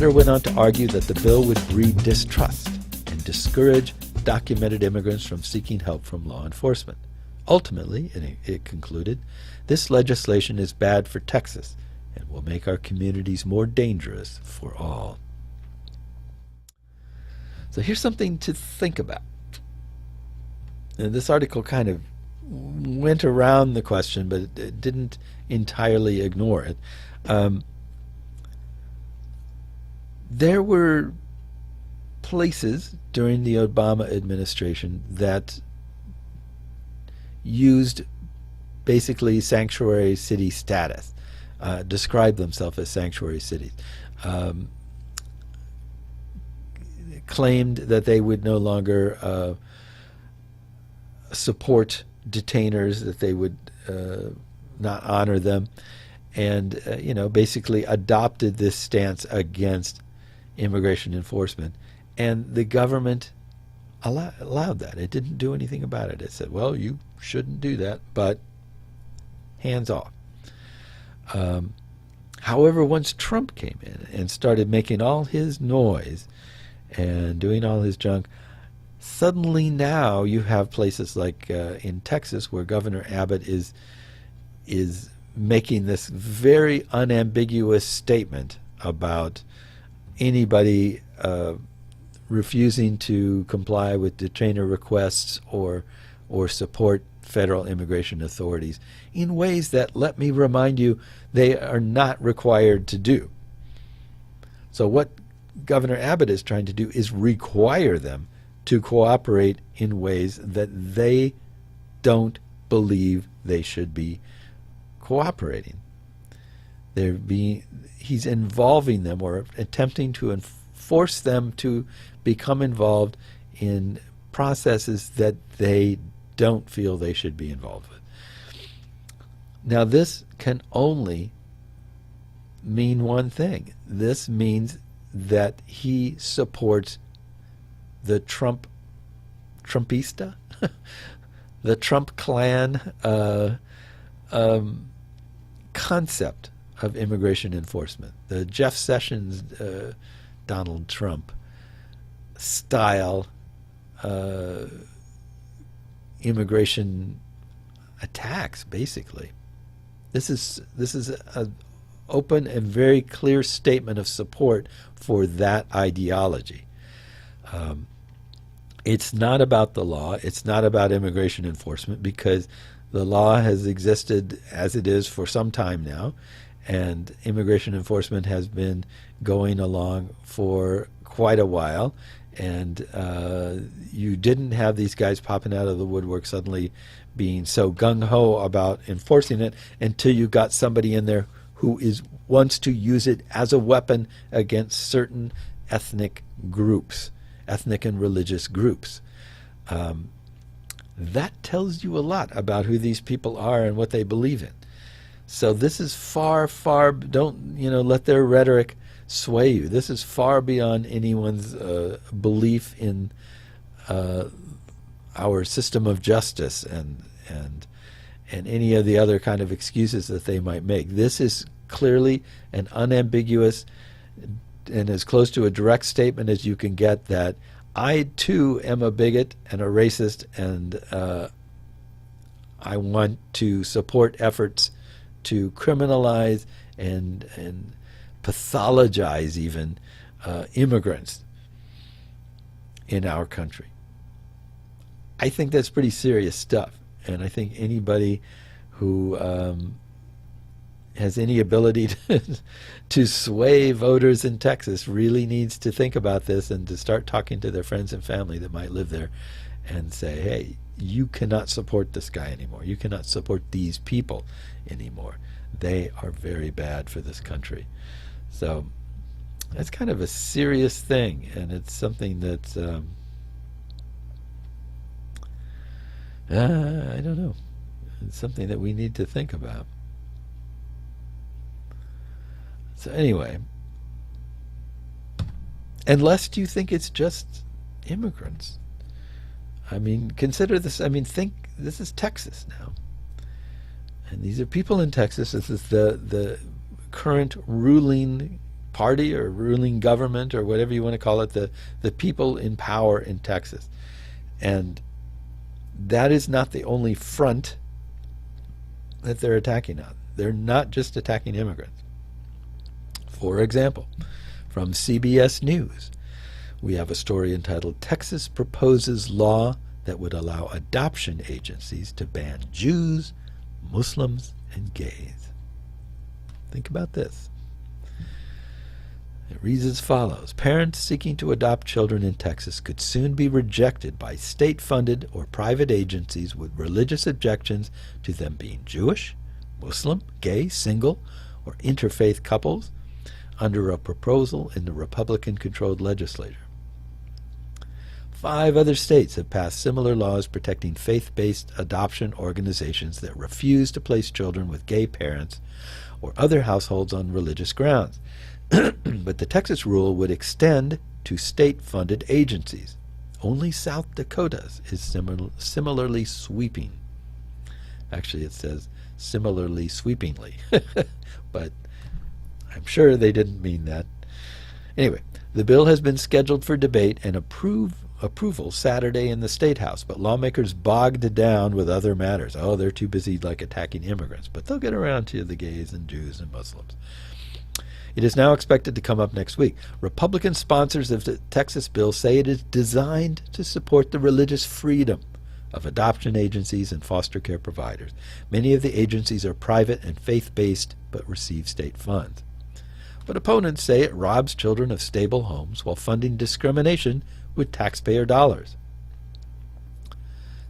letter went on to argue that the bill would breed distrust and discourage documented immigrants from seeking help from law enforcement. Ultimately, it concluded, this legislation is bad for Texas and will make our communities more dangerous for all. So here's something to think about. And this article kind of went around the question, but it didn't entirely ignore it. There were places during the Obama administration that used basically sanctuary city status, described themselves as sanctuary cities, claimed that they would no longer support detainers, that they would not honor them, and basically adopted this stance against immigration enforcement. And the government allowed that. It didn't do anything about it. It said, well, you shouldn't do that, but hands off. However, once Trump came in and started making all his noise and doing all his junk, suddenly now you have places like in Texas where Governor Abbott is making this very unambiguous statement about anybody refusing to comply with detainer requests or support federal immigration authorities in ways that, let me remind you, they are not required to do. So what Governor Abbott is trying to do is require them to cooperate in ways that they don't believe they should be cooperating. He's involving them or attempting to force them to become involved in processes that they don't feel they should be involved with. Now, this can only mean one thing. This means that he supports the Trumpista, the Trump clan concept of immigration enforcement, the Jeff Sessions, Donald Trump style immigration attacks, basically. This is an open and very clear statement of support for that ideology. It's not about the law. It's not about immigration enforcement, because the law has existed as it is for some time now, and immigration enforcement has been going along for quite a while. And you didn't have these guys popping out of the woodwork suddenly being so gung-ho about enforcing it until you got somebody in there who wants to use it as a weapon against certain ethnic groups, ethnic and religious groups. That tells you a lot about who these people are and what they believe in. So this is far, far, don't let their rhetoric sway you. This is far beyond anyone's belief in our system of justice and any of the other kind of excuses that they might make. This is clearly an unambiguous and as close to a direct statement as you can get that I too am a bigot and a racist, and I want to support efforts to criminalize and pathologize even immigrants in our country. I think that's pretty serious stuff, and I think anybody who has any ability to sway voters in Texas really needs to think about this and to start talking to their friends and family that might live there and say, hey, you cannot support this guy anymore. You cannot support these people anymore. They are very bad for this country. So that's kind of a serious thing, and it's something that's, I don't know. It's something that we need to think about. So anyway, unless you think it's just immigrants. I mean, consider this. I mean, think this is Texas now. And these are people in Texas. This is the current ruling party or ruling government or whatever you want to call it, the people in power in Texas. And that is not the only front that they're attacking on. They're not just attacking immigrants. For example, from CBS News, we have a story entitled, "Texas Proposes Law That Would Allow Adoption Agencies to Ban Jews, Muslims, and Gays." Think about this. It reads as follows. Parents seeking to adopt children in Texas could soon be rejected by state-funded or private agencies with religious objections to them being Jewish, Muslim, gay, single, or interfaith couples under a proposal in the Republican-controlled legislature. 5 other states have passed similar laws protecting faith-based adoption organizations that refuse to place children with gay parents or other households on religious grounds. But the Texas rule would extend to state-funded agencies. Only South Dakota's is similarly sweeping. Actually, it says similarly sweepingly. But I'm sure they didn't mean that. Anyway, the bill has been scheduled for debate and approval Saturday in the State House, but lawmakers bogged down with other matters. Oh, they're too busy attacking immigrants, but they'll get around to the gays and Jews and Muslims. It is now expected to come up next week. Republican sponsors of the Texas bill say it is designed to support the religious freedom of adoption agencies and foster care providers. Many of the agencies are private and faith-based but receive state funds. But opponents say it robs children of stable homes while funding discrimination with taxpayer dollars.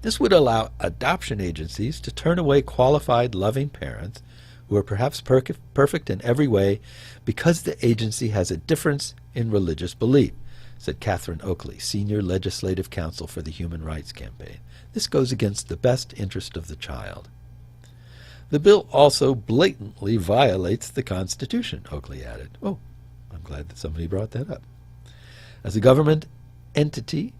This would allow adoption agencies to turn away qualified, loving parents who are perhaps perfect in every way because the agency has a difference in religious belief, said Catherine Oakley, senior legislative counsel for the Human Rights Campaign. This goes against the best interest of the child. The bill also blatantly violates the Constitution, Oakley added. Oh, I'm glad that somebody brought that up. As a government entity,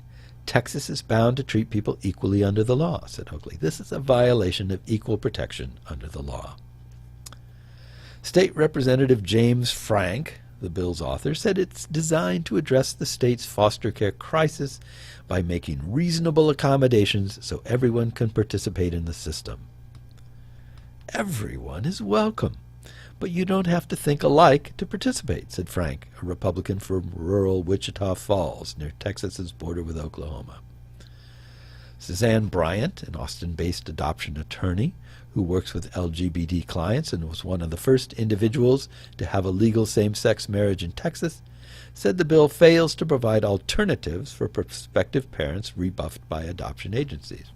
Texas is bound to treat people equally under the law, said Oakley. This is a violation of equal protection under the law. State Representative James Frank, the bill's author, said it's designed to address the state's foster care crisis by making reasonable accommodations so everyone can participate in the system. Everyone is welcome, but you don't have to think alike to participate, said Frank, a Republican from rural Wichita Falls, near Texas's border with Oklahoma. Suzanne Bryant, an Austin-based adoption attorney who works with LGBT clients and was one of the first individuals to have a legal same-sex marriage in Texas, said the bill fails to provide alternatives for prospective parents rebuffed by adoption agencies.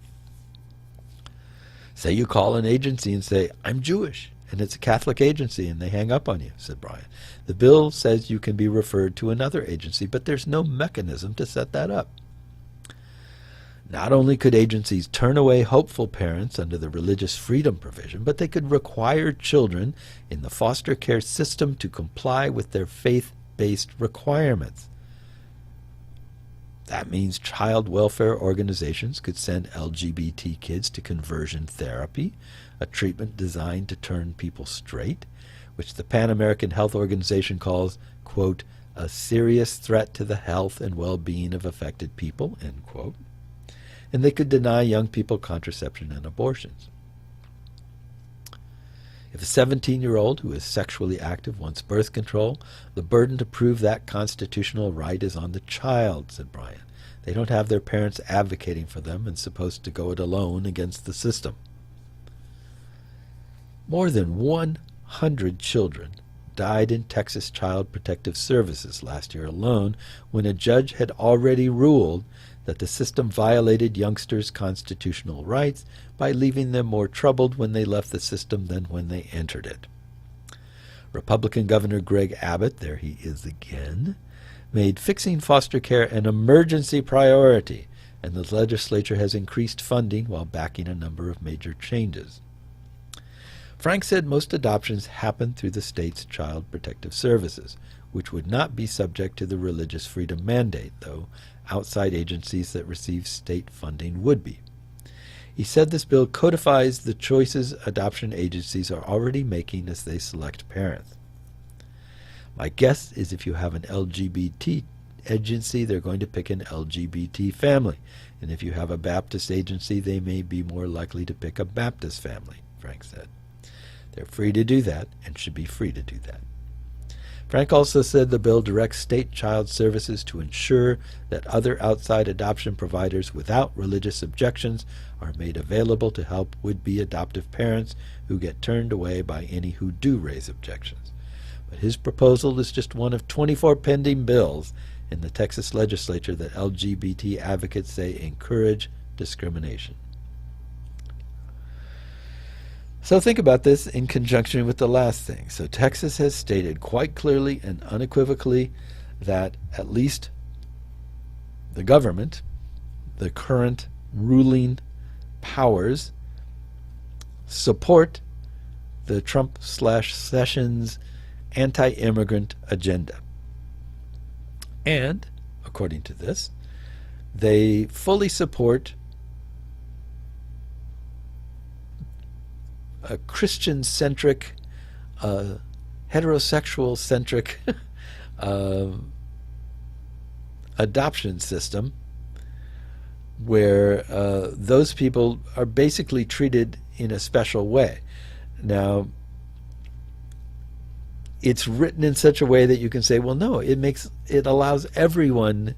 Say you call an agency and say, "I'm Jewish," and it's a Catholic agency, and they hang up on you, said Bryant. The bill says you can be referred to another agency, but there's no mechanism to set that up. Not only could agencies turn away hopeful parents under the religious freedom provision, but they could require children in the foster care system to comply with their faith-based requirements. That means child welfare organizations could send LGBT kids to conversion therapy, a treatment designed to turn people straight, which the Pan American Health Organization calls, quote, a serious threat to the health and well-being of affected people, end quote. And they could deny young people contraception and abortions. If a 17-year-old who is sexually active wants birth control, the burden to prove that constitutional right is on the child, said Bryant. They don't have their parents advocating for them and supposed to go it alone against the system. More than 100 children died in Texas Child Protective Services last year alone when a judge had already ruled that the system violated youngsters' constitutional rights by leaving them more troubled when they left the system than when they entered it. Republican Governor Greg Abbott, there he is again, made fixing foster care an emergency priority, and the legislature has increased funding while backing a number of major changes. Frank said most adoptions happen through the state's Child Protective Services, which would not be subject to the religious freedom mandate, though outside agencies that receive state funding would be. He said this bill codifies the choices adoption agencies are already making as they select parents. My guess is if you have an LGBT agency, they're going to pick an LGBT family. And if you have a Baptist agency, they may be more likely to pick a Baptist family, Frank said. They're free to do that and should be free to do that. Frank also said the bill directs state child services to ensure that other outside adoption providers without religious objections are made available to help would-be adoptive parents who get turned away by any who do raise objections. But his proposal is just one of 24 pending bills in the Texas legislature that LGBT advocates say encourage discrimination. So think about this in conjunction with the last thing. So Texas has stated quite clearly and unequivocally that at least the government, the current ruling powers, support the Trump/Sessions anti-immigrant agenda. And, according to this, they fully support a Christian-centric, heterosexual-centric adoption system where those people are basically treated in a special way. Now, it's written in such a way that you can say, well, no, it allows everyone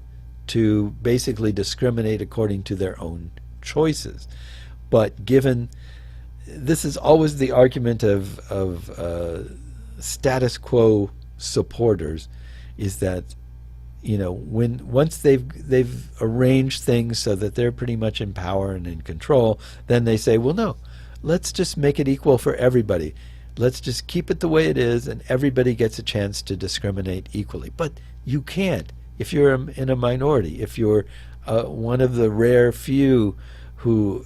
to basically discriminate according to their own choices. But given this is always the argument of status quo supporters, is that once they've arranged things so that they're pretty much in power and in control, then they say, well, no, let's just make it equal for everybody. Let's just keep it the way it is, and everybody gets a chance to discriminate equally. But you can't if you're in a minority, if you're one of the rare few who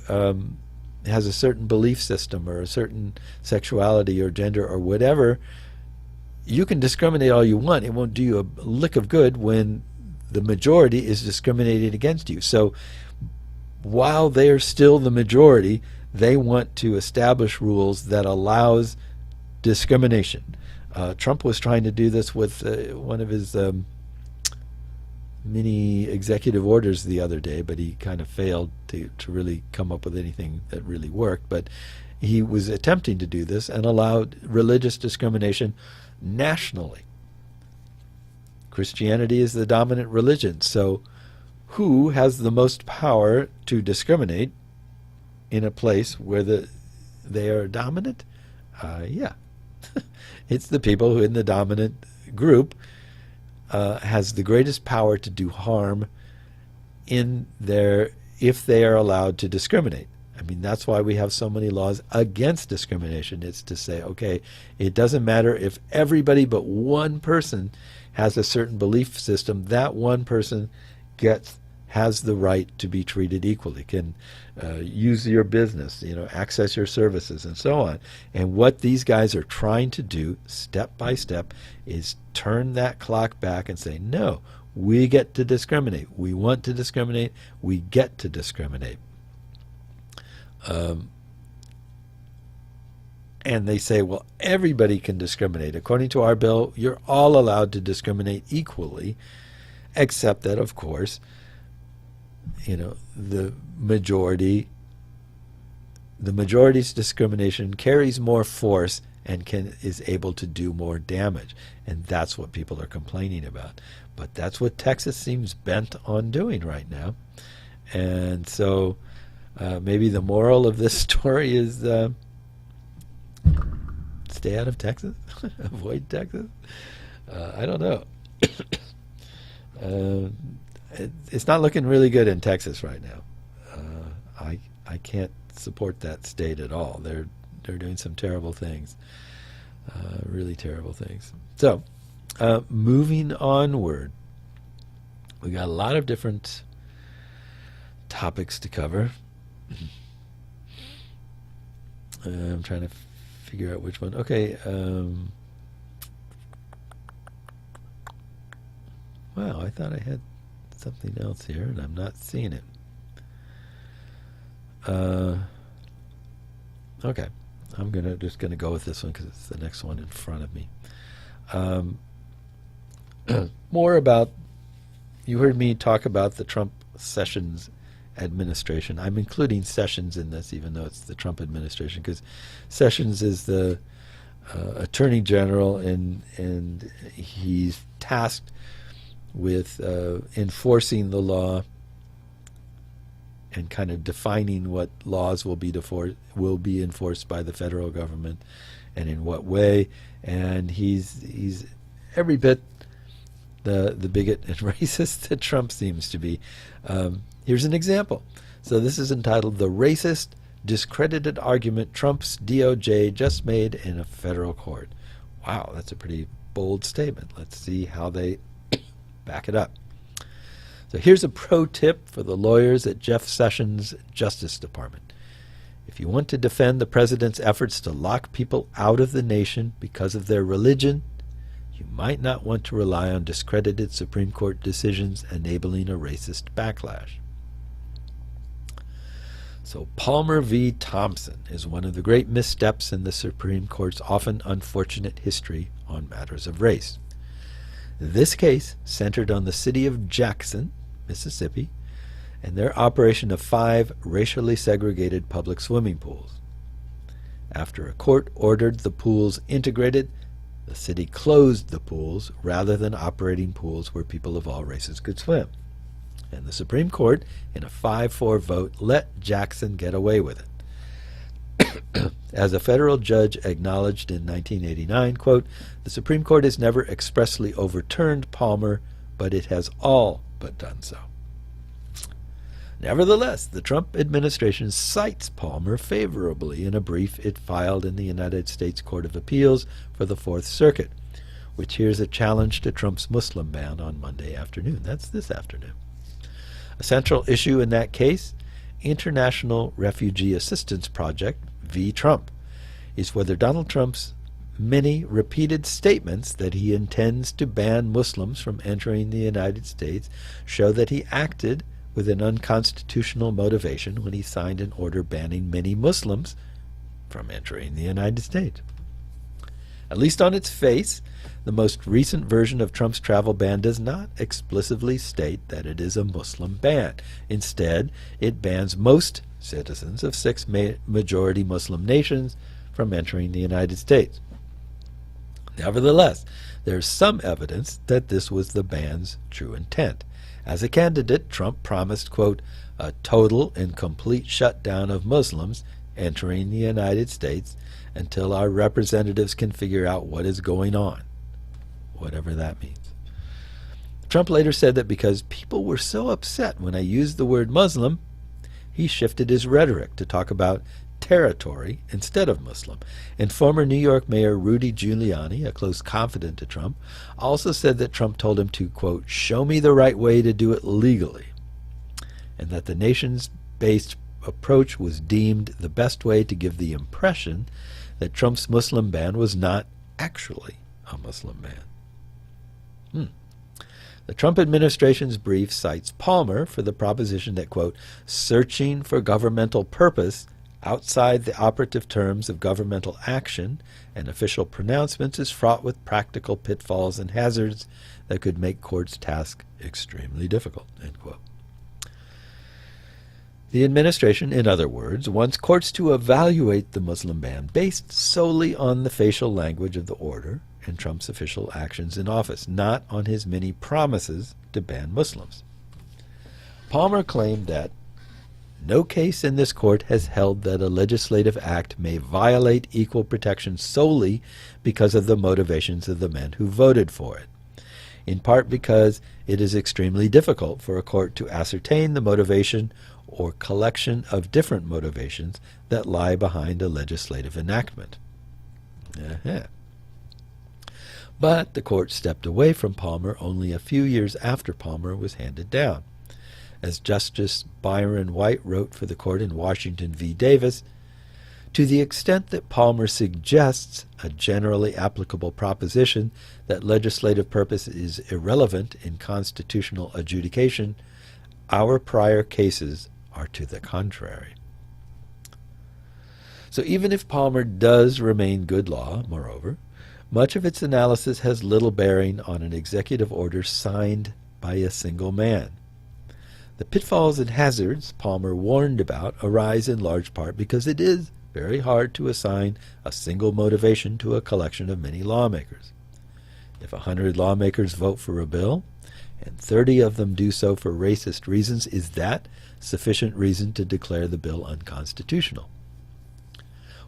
has a certain belief system or a certain sexuality or gender or whatever. You can discriminate all you want. It won't do you a lick of good when the majority is discriminating against you. So while they're still the majority, they want to establish rules that allows discrimination. Trump was trying to do this with one of his mini executive orders the other day, but he kind of failed to really come up with anything that really worked. But he was attempting to do this and allowed religious discrimination nationally. Christianity is the dominant religion, so who has the most power to discriminate in a place where they are dominant? Yeah. It's the people who in the dominant group has the greatest power to do harm if they are allowed to discriminate. I mean, that's why we have so many laws against discrimination. It's to say, okay, it doesn't matter if everybody but one person has a certain belief system, that one person has the right to be treated equally, can use your business, access your services, and so on. And what these guys are trying to do, step by step, is turn that clock back and say, no, we get to discriminate. We want to discriminate. We get to discriminate. And they say, well, everybody can discriminate. According to our bill, you're all allowed to discriminate equally, except that, of course, the majority's discrimination carries more force and is able to do more damage. And that's what people are complaining about. But that's what Texas seems bent on doing right now. And so maybe the moral of this story is stay out of Texas, avoid Texas. I don't know. It's not looking really good in Texas right now. I can't support that state at all. They're doing some terrible things, really terrible things. So, moving onward, we got a lot of different topics to cover. I'm trying to figure out which one. Okay. Wow, I thought I had something else here, and I'm not seeing it. Okay, I'm just gonna go with this one because it's the next one in front of me. more about, you heard me talk about the Trump Sessions administration. I'm including Sessions in this, even though it's the Trump administration, because Sessions is the Attorney General, and he's tasked with enforcing the law and kind of defining what laws will be enforced by the federal government and in what way. And he's every bit the bigot and racist that Trump seems to be. Here's an example. So this is entitled "The Racist Discredited Argument Trump's DOJ Just Made in a Federal Court." Wow, that's a pretty bold statement. Let's see how they back it up. So here's a pro tip for the lawyers at Jeff Sessions' Justice Department. If you want to defend the president's efforts to lock people out of the nation because of their religion, you might not want to rely on discredited Supreme Court decisions enabling a racist backlash. So Palmer v. Thompson is one of the great missteps in the Supreme Court's often unfortunate history on matters of race. This case centered on the city of Jackson, Mississippi, and their operation of 5 racially segregated public swimming pools. After a court ordered the pools integrated, the city closed the pools rather than operating pools where people of all races could swim. And the Supreme Court, in a 5-4 vote, let Jackson get away with it. As a federal judge acknowledged in 1989, quote, "The Supreme Court has never expressly overturned Palmer, but it has all but done so." Nevertheless, the Trump administration cites Palmer favorably in a brief it filed in the United States Court of Appeals for the Fourth Circuit, which hears a challenge to Trump's Muslim ban on Monday afternoon. That's this afternoon. A central issue in that case, International Refugee Assistance Project v. Trump, is whether Donald Trump's many repeated statements that he intends to ban Muslims from entering the United States show that he acted with an unconstitutional motivation when he signed an order banning many Muslims from entering the United States. At least on its face, the most recent version of Trump's travel ban does not explicitly state that it is a Muslim ban. Instead, it bans most citizens of 6 majority Muslim nations from entering the United States. Nevertheless, there is some evidence that this was the ban's true intent. As a candidate, Trump promised, quote, "a total and complete shutdown of Muslims entering the United States until our representatives can figure out what is going on," whatever that means. Trump later said that because people were so upset when I used the word Muslim, he shifted his rhetoric to talk about territory instead of Muslim. And former New York Mayor Rudy Giuliani, a close confidant to Trump, also said that Trump told him to, quote, "show me the right way to do it legally," and that the nations-based approach was deemed the best way to give the impression that Trump's Muslim ban was not actually a Muslim ban. The Trump administration's brief cites Palmer for the proposition that, quote, "searching for governmental purpose outside the operative terms of governmental action and official pronouncements is fraught with practical pitfalls and hazards that could make courts' task extremely difficult," end quote. The administration, in other words, wants courts to evaluate the Muslim ban based solely on the facial language of the order and Trump's official actions in office, not on his many promises to ban Muslims. Palmer claimed that no case in this court has held that a legislative act may violate equal protection solely because of the motivations of the men who voted for it, in part because it is extremely difficult for a court to ascertain the motivation or collection of different motivations that lie behind a legislative enactment. But the court stepped away from Palmer only a few years after Palmer was handed down. As Justice Byron White wrote for the court in Washington v. Davis, to the extent that Palmer suggests a generally applicable proposition that legislative purpose is irrelevant in constitutional adjudication, our prior cases are to the contrary. So even if Palmer does remain good law, moreover, Much of its analysis has little bearing on an executive order signed by a single man. The pitfalls and hazards Palmer warned about arise in large part because it is very hard to assign a single motivation to a collection of many lawmakers. If 100 lawmakers vote for a bill, and 30 of them do so for racist reasons, is that sufficient reason to declare the bill unconstitutional?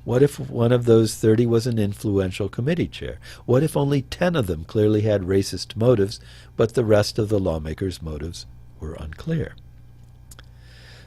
What if one of those 30 was an influential committee chair? What if only 10 of them clearly had racist motives, but the rest of the lawmakers' motives were unclear?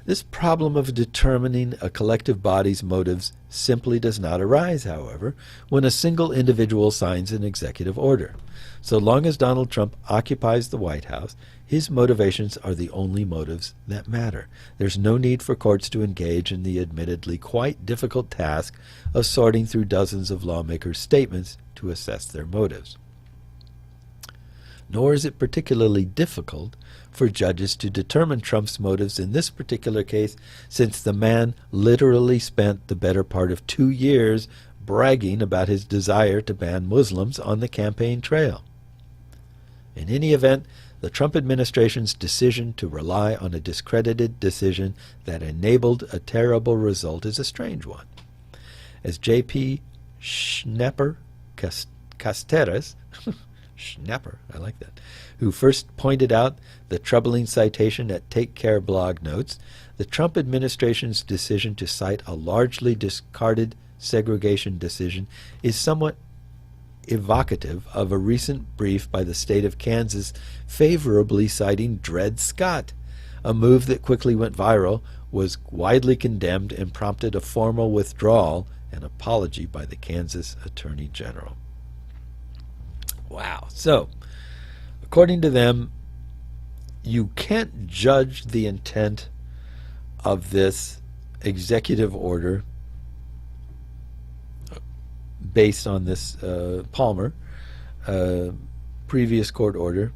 This problem of determining a collective body's motives simply does not arise, however, when a single individual signs an executive order. So long as Donald Trump occupies the White House, his motivations are the only motives that matter. There's no need for courts to engage in the admittedly quite difficult task of sorting through dozens of lawmakers' statements to assess their motives. Nor is it particularly difficult for judges to determine Trump's motives in this particular case, since the man literally spent the better part of 2 years bragging about his desire to ban Muslims on the campaign trail. In any event, the Trump administration's decision to rely on a discredited decision that enabled a terrible result is a strange one. As J.P. Schnapper Casteres, Schnapper, I like that, who first pointed out the troubling citation at Take Care blog notes, the Trump administration's decision to cite a largely discarded segregation decision is somewhat evocative of a recent brief by the state of Kansas favorably citing Dred Scott. A move that quickly went viral, was widely condemned, and prompted a formal withdrawal and apology by the Kansas Attorney General. Wow. So, according to them, you can't judge the intent of this executive order based on this Palmer previous court order.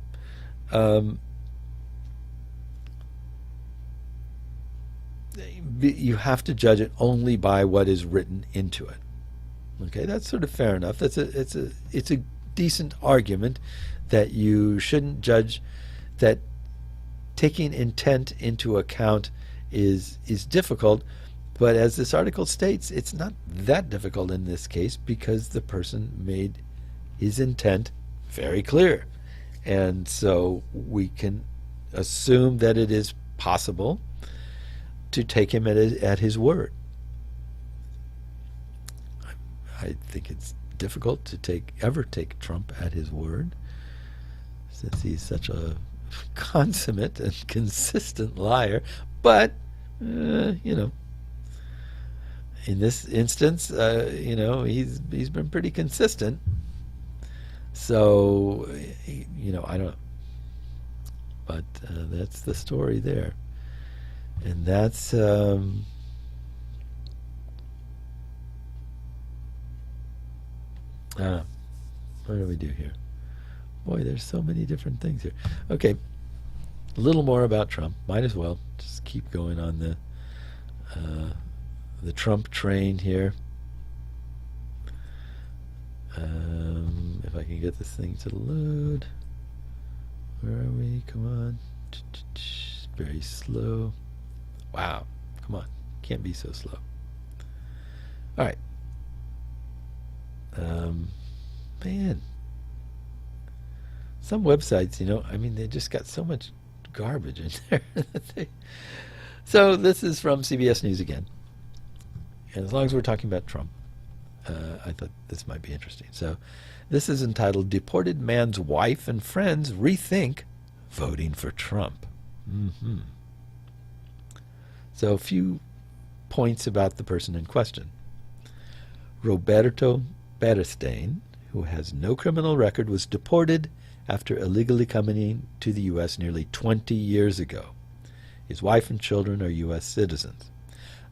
You have to judge it only by what is written into it. Okay, that's sort of fair enough. It's a decent argument that you shouldn't judge, that taking intent into account is difficult. But as this article states, it's not that difficult in this case because the person made his intent very clear. And so we can assume that it is possible to take him at his word. I think it's difficult to ever take Trump at his word, since he's such a consummate and consistent liar. But, in this instance, he's been pretty consistent. So, I don't know. But that's the story there. And that's... what do we do here? Boy, there's so many different things here. Okay, a little more about Trump. Might as well just keep going on the Trump train here. If I can get this thing to load. Where are we? Come on. Very slow. Wow. Come on. Can't be so slow. All right. Man. Some websites, they just got so much garbage in there. So this is from CBS News again. And as long as we're talking about Trump, I thought this might be interesting. So this is entitled, Deported Man's Wife and Friends Rethink Voting for Trump. So a few points about the person in question. Roberto Beristain, who has no criminal record, was deported after illegally coming to the U.S. nearly 20 years ago. His wife and children are U.S. citizens.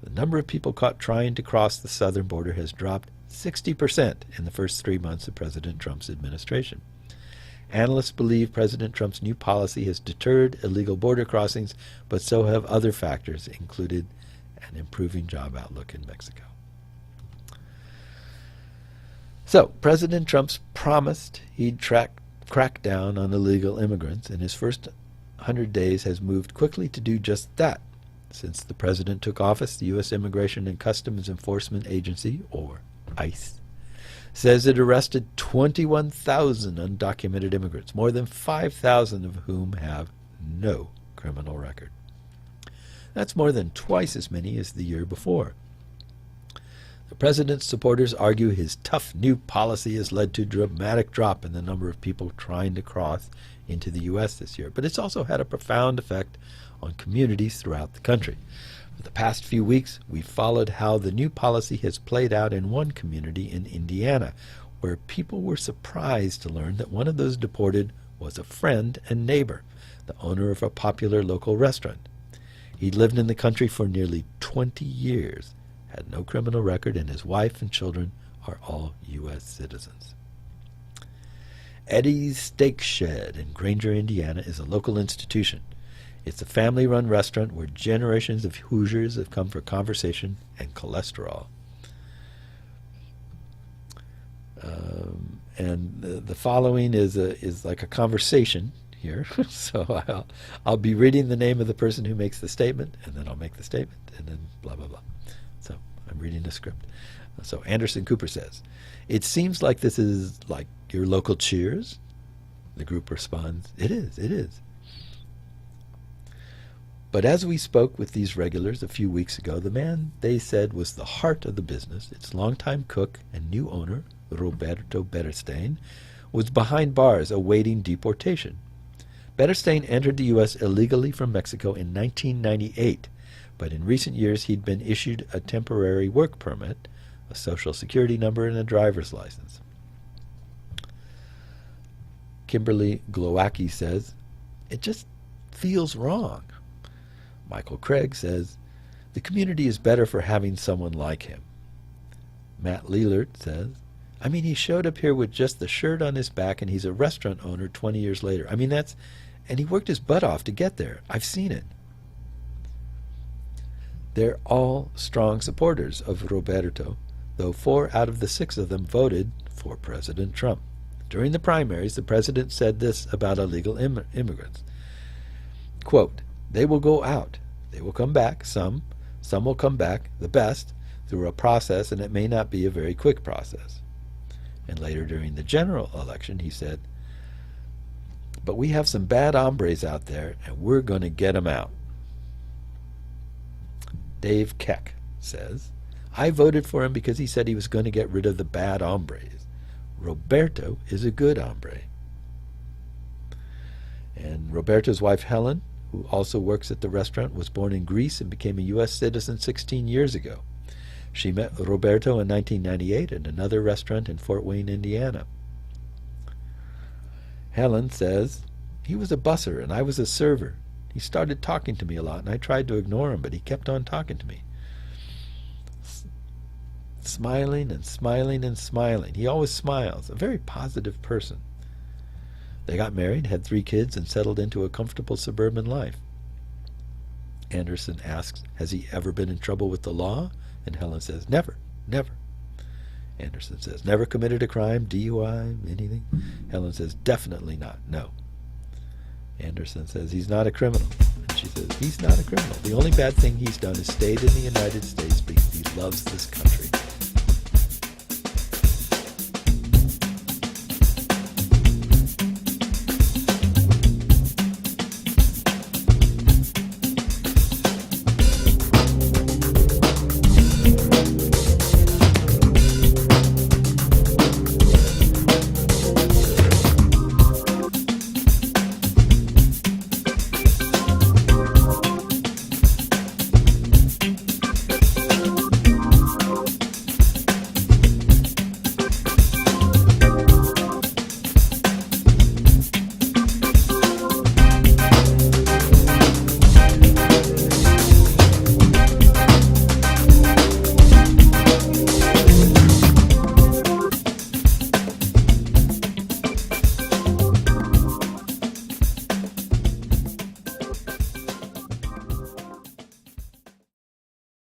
The number of people caught trying to cross the southern border has dropped 60% in the first 3 months of President Trump's administration. Analysts believe President Trump's new policy has deterred illegal border crossings, but so have other factors, included an improving job outlook in Mexico. So, President Trump's promised he'd crack down on illegal immigrants, and his first 100 days has moved quickly to do just that. Since the president took office, the U.S. Immigration and Customs Enforcement Agency, or ICE, says it arrested 21,000 undocumented immigrants, more than 5,000 of whom have no criminal record. That's more than twice as many as the year before. The president's supporters argue his tough new policy has led to a dramatic drop in the number of people trying to cross into the U.S. this year, but it's also had a profound effect on communities throughout the country. For the past few weeks, we've followed how the new policy has played out in one community in Indiana, where people were surprised to learn that one of those deported was a friend and neighbor, the owner of a popular local restaurant. He'd lived in the country for nearly 20 years, had no criminal record, and his wife and children are all U.S. citizens. Eddie's Steak Shed in Granger, Indiana is a local institution. It's a family-run restaurant where generations of Hoosiers have come for conversation and cholesterol. And the following is like a conversation here. So I'll be reading the name of the person who makes the statement, and then I'll make the statement, and then blah, blah, blah. So I'm reading the script. So Anderson Cooper says, "It seems like this is like your local Cheers?" The group responds, "It is, it is. But as we spoke with these regulars a few weeks ago, the man they said was the heart of the business, its longtime cook and new owner, Roberto Betterstein, was behind bars awaiting deportation. Betterstein entered the U.S. illegally from Mexico in 1998, but in recent years he'd been issued a temporary work permit, a social security number, and a driver's license." Kimberly Glowacki says, "It just feels wrong." Michael Craig says, "The community is better for having someone like him." Matt Leelert says, "I mean, he showed up here with just the shirt on his back, and he's a restaurant owner 20 years later. I mean, and he worked his butt off to get there. I've seen it." They're all strong supporters of Roberto, though 4 out of the 6 of them voted for President Trump. During the primaries, the president said this about illegal immigrants. Quote, "They will go out. They will come back, some will come back, the best, through a process, and it may not be a very quick process." And later during the general election, he said, "But we have some bad hombres out there, and we're going to get them out." Dave Keck says, "I voted for him because he said he was going to get rid of the bad hombres. Roberto is a good hombre." And Roberto's wife, Helen, who also works at the restaurant, was born in Greece and became a U.S. citizen 16 years ago. She met Roberto in 1998 at another restaurant in Fort Wayne, Indiana. Helen says, "He was a busser and I was a server. He started talking to me a lot, and I tried to ignore him, but he kept on talking to me. Smiling and smiling and smiling. He always smiles, a very positive person. They got married, had 3 kids, and settled into a comfortable suburban life." Anderson asks, "Has he ever been in trouble with the law?" And Helen says, "Never, never." Anderson says, "Never committed a crime, DUI, anything?" Helen says, "Definitely not, no." Anderson says, "He's not a criminal." And she says, "He's not a criminal. The only bad thing he's done is stayed in the United States because he loves this country."